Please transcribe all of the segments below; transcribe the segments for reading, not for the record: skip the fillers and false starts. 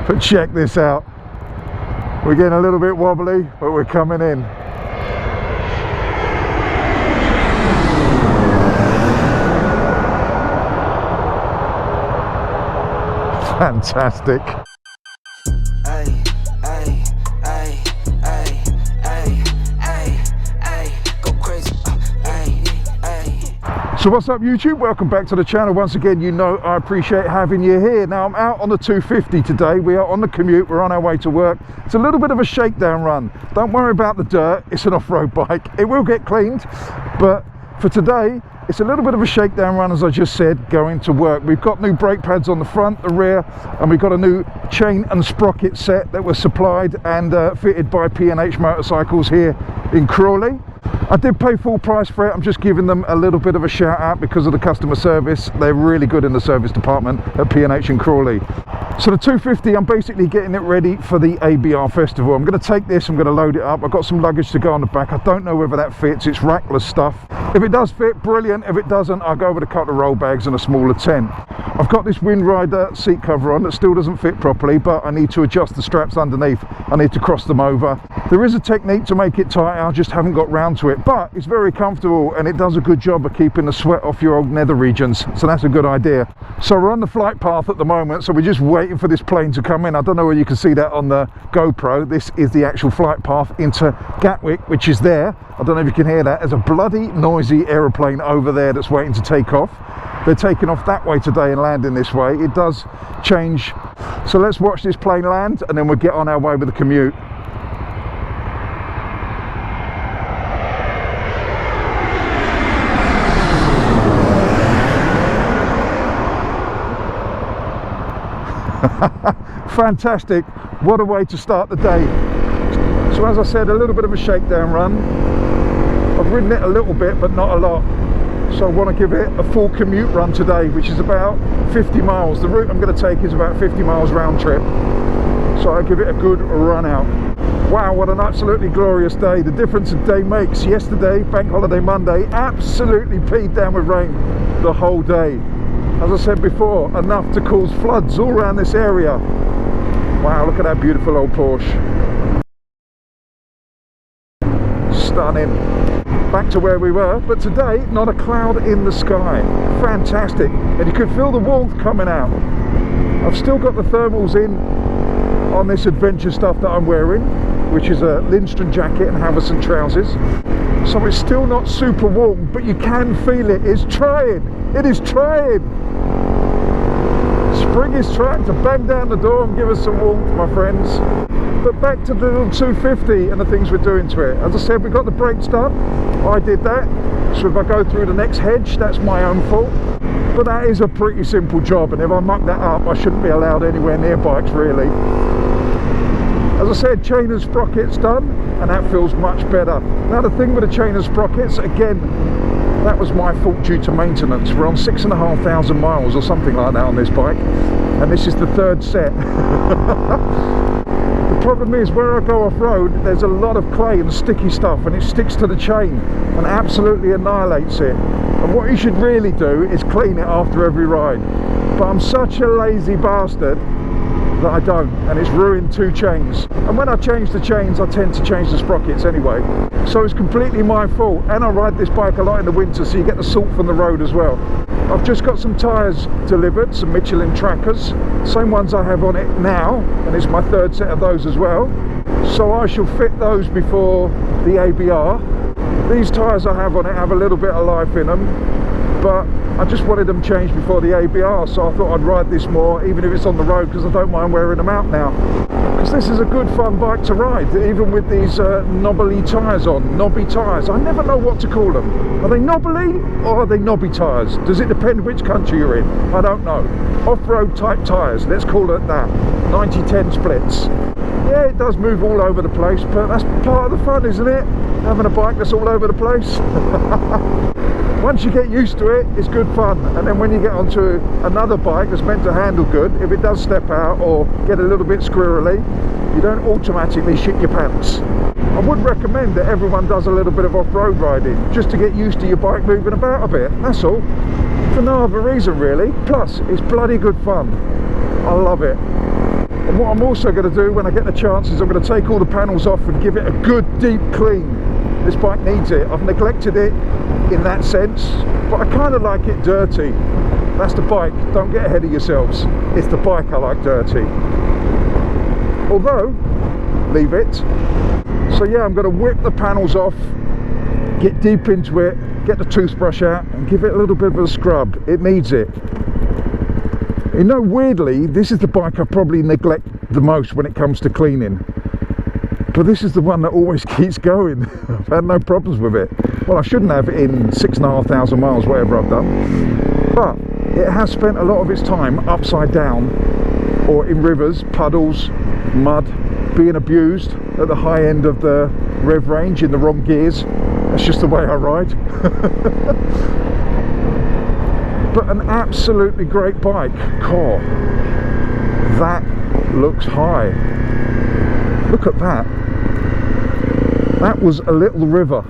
But check this out. We're getting a little bit wobbly, but we're coming in. Fantastic. So what's up YouTube? Welcome back to the channel. Once again, you know I appreciate having you here. Now I'm out on the 250 today. We are on the commute, we're on our way to work. It's a little bit of a shakedown run. Don't worry about the dirt, it's an off-road bike. It will get cleaned, but for today, it's a little bit of a shakedown run, as I just said, going to work. We've got new brake pads on the front, the rear, and we've got a new chain and sprocket set that was supplied and fitted by P&H Motorcycles here in Crawley. I did pay full price for it. I'm just giving them a little bit of a shout out because of the customer service. They're really good in the service department at P&H in Crawley. So the 250, I'm basically getting it ready for the ABR festival. I'm going to take this, I'm going to load it up. I've got some luggage to go on the back. I don't know whether that fits. It's rackless stuff. If it does fit, brilliant. If it doesn't, I'll go with a couple of roll bags and a smaller tent. I've got this Wind Rider seat cover on that still doesn't fit properly, but I need to adjust the straps underneath. I need to cross them over. There is a technique to make it tighter, I just haven't got round to it, but it's very comfortable and it does a good job of keeping the sweat off your old nether regions, so that's a good idea. So we're on the flight path at the moment, so we're just waiting for this plane to come in. I don't know whether you can see that on the GoPro. This is the actual flight path into Gatwick, which is there. I don't know if you can hear that. There's a bloody noisy aeroplane over there that's waiting to take off. They're taking off that way today and landing this way. It does change. So let's watch this plane land and then we'll get on our way with the commute. Fantastic. What a way to start the day. So as I said, a little bit of a shakedown run. I've ridden it a little bit but not a lot, so I want to give it a full commute run today, which is about 50 miles. The route I'm going to take is about 50 miles round trip, so I'll give it a good run out. Wow, what an absolutely glorious day. The difference a day makes. Yesterday, bank holiday Monday, absolutely peed down with rain the whole day. As I said before, enough to cause floods all around this area. Wow, look at that beautiful old Porsche. Stunning. Back to where we were, but today, not a cloud in the sky. Fantastic. And you could feel the warmth coming out. I've still got the thermals in on this adventure stuff that I'm wearing, which is a Lindstrom jacket and Haverson trousers. So it's still not super warm, but you can feel it. It's trying. It is trying. Spring is trying to bang down the door and give us some warmth, my friends. But back to the little 250 and the things we're doing to it. As I said, we got the brakes done. I did that. So if I go through the next hedge, that's my own fault. But that is a pretty simple job, and if I muck that up, I shouldn't be allowed anywhere near bikes really. As I said, chain and sprockets done, and that feels much better. Now the thing with the chain and sprockets, again, that was my fault due to maintenance. We're on 6,500 miles or something like that on this bike, and this is the third set. The problem is, where I go off-road, there's a lot of clay and sticky stuff, and it sticks to the chain and absolutely annihilates it. And what you should really do is clean it after every ride. But I'm such a lazy bastard that I don't, and it's ruined 2 chains. And when I change the chains, I tend to change the sprockets anyway. So it's completely my fault. And I ride this bike a lot in the winter, so you get the salt from the road as well. I've just got some tyres delivered, some Michelin trackers, same ones I have on it now, and it's my third set of those as well. So I shall fit those before the ABR. These tyres I have on it have a little bit of life in them, but I just wanted them changed before the ABR, so I thought I'd ride this more, even if it's on the road, because I don't mind wearing them out now. Because this is a good fun bike to ride, even with these knobbly tyres on, knobby tyres. I never know what to call them. Are they knobbly or are they knobby tyres? Does it depend which country you're in? I don't know. Off-road type tyres, let's call it that. 90-10 splits. Yeah, it does move all over the place, but that's part of the fun, isn't it? Having a bike that's all over the place. Once you get used to it, it's good fun, and then when you get onto another bike that's meant to handle good, if it does step out or get a little bit squirrely, you don't automatically shit your pants. I would recommend that everyone does a little bit of off-road riding, just to get used to your bike moving about a bit, that's all. For no other reason really. Plus, it's bloody good fun. I love it. And what what I'm also going to do when I get the chance is I'm going to take all the panels off and give it a good deep clean. This bike needs it. I've neglected it in that sense, but I kind of like it dirty. That's the bike, don't get ahead of yourselves. It's the bike I like dirty. Although, leave it. So yeah, I'm going to whip the panels off, get deep into it, get the toothbrush out and give it a little bit of a scrub. It needs it. You know, weirdly, this is the bike I probably neglect the most when it comes to cleaning. But this is the one that always keeps going. I've had no problems with it. Well, I shouldn't have it in 6,500 miles, whatever I've done. But it has spent a lot of its time upside down or in rivers, puddles, mud, being abused at the high end of the rev range in the wrong gears. That's just the way I ride. But an absolutely great bike. Core. That looks high. Look at that. That was a little river.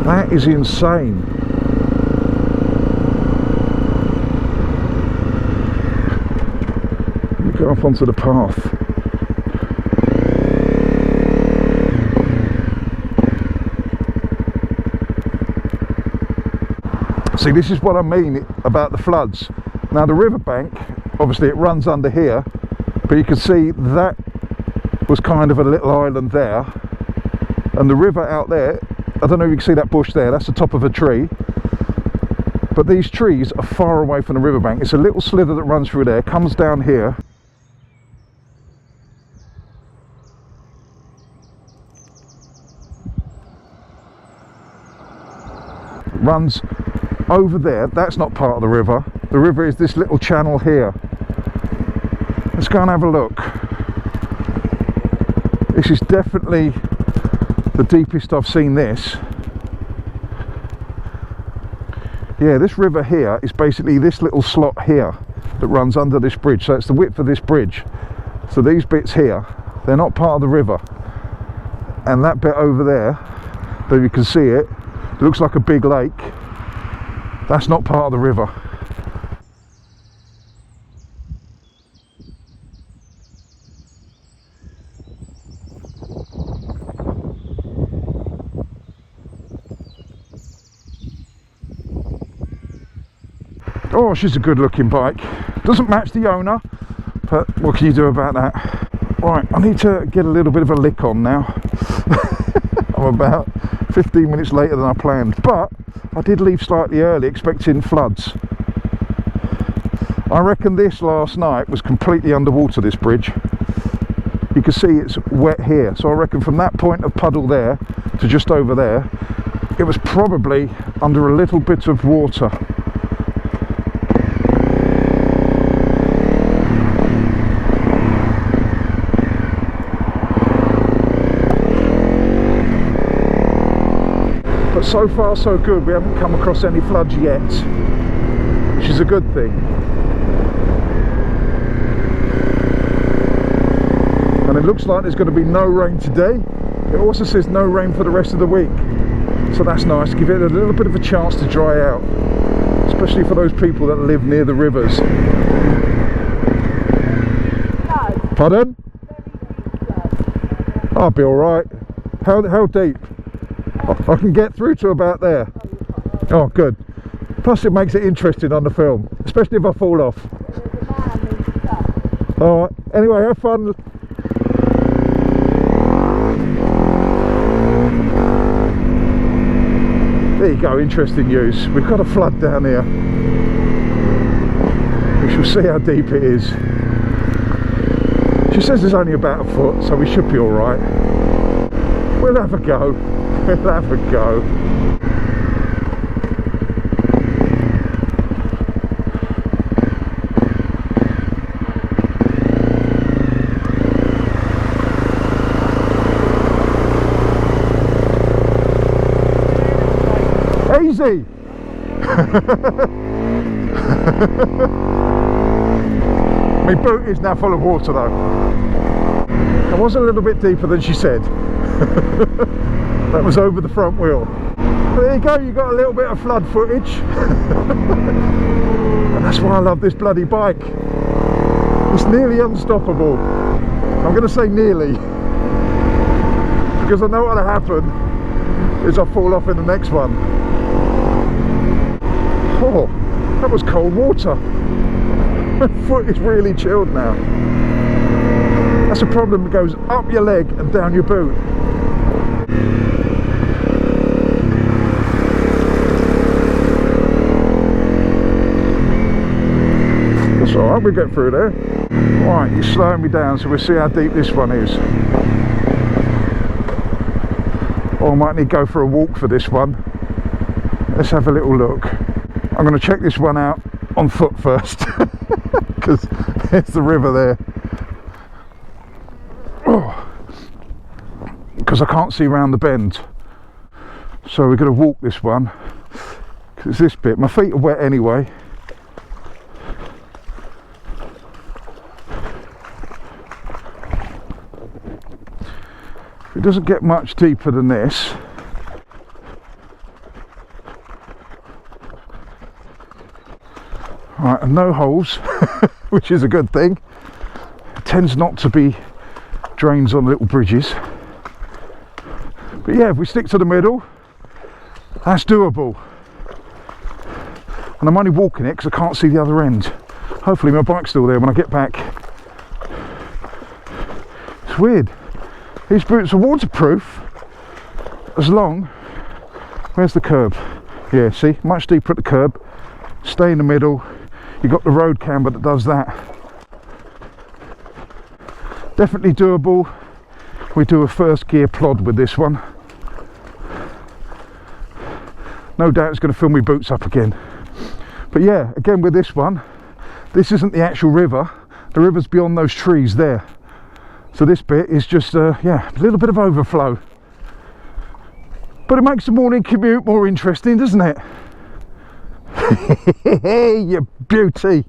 That is insane. Let me go up onto the path. See, this is what I mean about the floods. Now the riverbank, obviously it runs under here, but you can see that was kind of a little island there, and the river out there, I don't know if you can see that bush there, that's the top of a tree, but these trees are far away from the riverbank. It's a little slither that runs through there, comes down here, runs over there. That's not part of the river. The river is this little channel here. Let's go and have a look. This is definitely the deepest I've seen this. Yeah, this river here is basically this little slot here that runs under this bridge. So it's the width of this bridge. So these bits here, they're not part of the river. And that bit over there, though you can see it, it looks like a big lake. That's not part of the river. Oh, she's a good looking bike. Doesn't match the owner, but what can you do about that? Right, I need to get a little bit of a lick on now. I'm about 15 minutes later than I planned, but I did leave slightly early expecting floods. I reckon this last night was completely underwater, this bridge. You can see it's wet here, so I reckon from that point of puddle there to just over there, it was probably under a little bit of water. But so far so good, we haven't come across any floods yet, which is a good thing. And it looks like there's going to be no rain today. It also says no rain for the rest of the week, so that's nice. Give it a little bit of a chance to dry out, especially for those people that live near the rivers. No. Pardon? Very deep flood. I'll be alright. How deep? I can get through to about there. Oh, good. Plus it makes it interesting on the film, especially if I fall off. Alright, anyway, have fun. There you go, interesting news. We've got a flood down here. We shall see how deep it is. She says there's only about a foot, so we should be alright. We'll have a go. We'll have a go. Easy. My boot is now full of water though. It was a little bit deeper than she said. That was over the front wheel. But there you go, you got a little bit of flood footage. And That's why I love this bloody bike. It's nearly unstoppable. I'm going to say nearly, because I know what'll happen is I'll fall off in the next one. Oh, that was cold water. My foot is really chilled now. That's a problem, it goes up your leg and down your boot. That's alright, we'll get through there. Right, you're slowing me down, so we'll see how deep this one is. Or I might need to go for a walk for this one. Let's have a little look. I'm going to check this one out on foot first, because there's the river there. Because I can't see round the bend. So we're going to walk this one, because this bit, my feet are wet anyway. It doesn't get much deeper than this. Right, and no holes, which is a good thing. It tends not to be drains on little bridges. But yeah, if we stick to the middle, that's doable. And I'm only walking it because I can't see the other end. Hopefully my bike's still there when I get back. It's weird. These boots are waterproof as long, where's the curb? Yeah, see, much deeper at the curb. Stay in the middle. You've got the road camber that does that. Definitely doable. We do a first gear plod with this one. No doubt it's going to fill my boots up again. But yeah, again with this one, this isn't the actual river. The river's beyond those trees there. So this bit is just, yeah, a little bit of overflow. But it makes the morning commute more interesting, doesn't it? You beauty.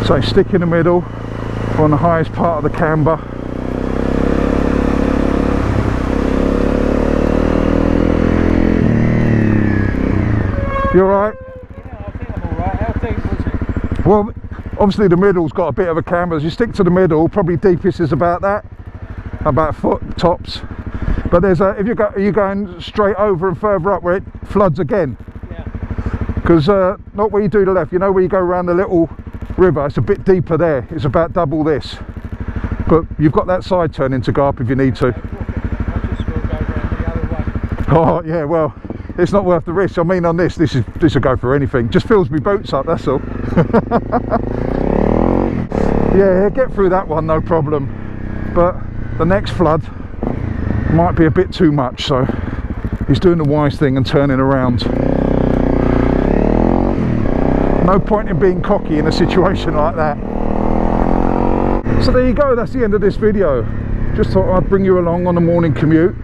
So stick in the middle, on the highest part of the camber. You alright? Yeah, I think I'm alright. How deep was it? Well, obviously the middle's got a bit of a camber. As you stick to the middle, probably deepest is about that, about a foot tops. But there's a, if you go, are you going straight over and further up where it floods again? Yeah. Because not where you do the left, you know where you go around the little river, it's a bit deeper there. It's about double this. But you've got that side turning to go up if you need to. I just will go round the other way. Oh yeah, well, it's not worth the risk. I mean, on this will go for anything. Just fills me boots up, that's all. Yeah, get through that one, no problem. But the next flood might be a bit too much, so he's doing the wise thing and turning around. No point in being cocky in a situation like that. So there you go, that's the end of this video. Just thought I'd bring you along on the morning commute.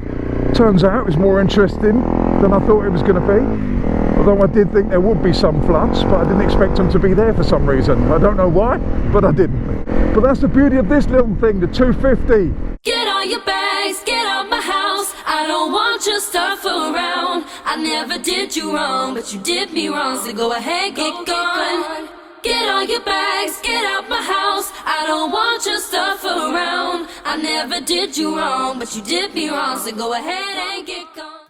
Turns out it was more interesting than I thought it was going to be. Although I did think there would be some floods, but I didn't expect them to be there for some reason. I don't know why, but I didn't. But that's the beauty of this little thing, the 250. Get all your bags, get out my house. I don't want your stuff around. I never did you wrong, but you did me wrong. So go ahead, get gone. Get all your bags, get out my house. I don't want your stuff around. I never did you wrong, but you did me wrong. So go ahead and get gone.